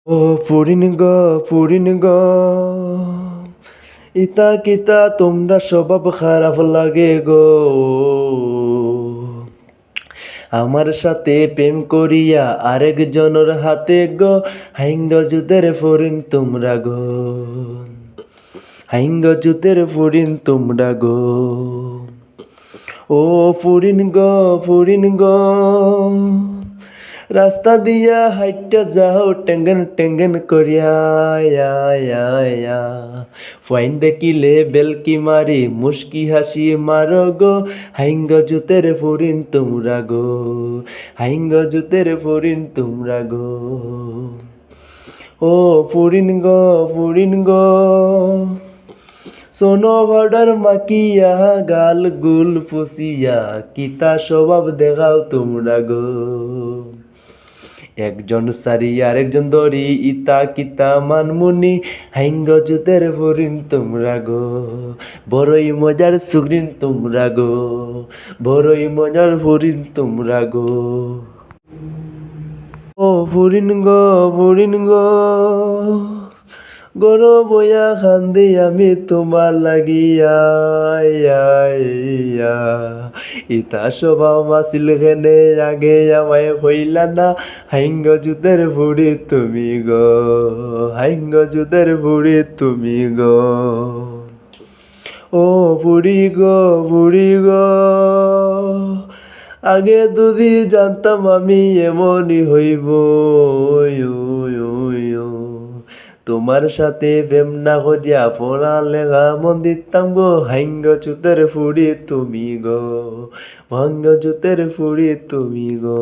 ও ফরিন গো ইতা কিতা তোমরা স্বভাব খারাপ লাগে গো। আমার সাথে প্রেম করিয়া আরেকজনের হাতে গো, হাইঙ্গ জুতের ফরিন তোমরা গো, হাইঙ্গ জুতের ফরিন তোমরা গো। ও ফরিন গো রাস্তা দিয়া হাইটটা যাও টেঙ্গেন টেঙ্গেন করিয়া ফাইন দেখিলে বেলকি মারি মুস্কি হাসি মারো গো, হাইঙ্গ জুতের ফরিন তোমরা গো, হাইঙ্গ জুতের ফরিন তোমরা গো। ও ফরিন গো সোনো ভাডার মাকিয়া গাল গুল ফুসিয়া কিতা স্বভাব দেখাও তোমরা গো। একজন সারি আরেকজন দড়ি ইতা কিতা মানমুনি, হাইঙ্গ জুতের ফরিন তোমরা গো, বড়ই মজার সুগ্রিন তোমরা গো, বড়ই মজার ফরিন তোমরা গো। ও ফরিন গো গরো বয়া খান্দি আমি তোমার লাগিয়া ইতা স্বভাব আছিল কেনে আগে আমায় হইলা না, হাইঙ্গ জুতের ফুড়ি তুমি গো, হাইঙ্গ জুতের ফুড়ি তুমি গো। ও ফুড়ি গো আগে যদি জানতাম আমি এমনই হইব, তোমার সাথে প্রেম না করিয়া পড়া লেখা মন দিতাম গো, হাইঙ্গ জুতের ফুড়ি তুমি গো, ভাঙ্গ জুতের ফুড়ি তুমি গো।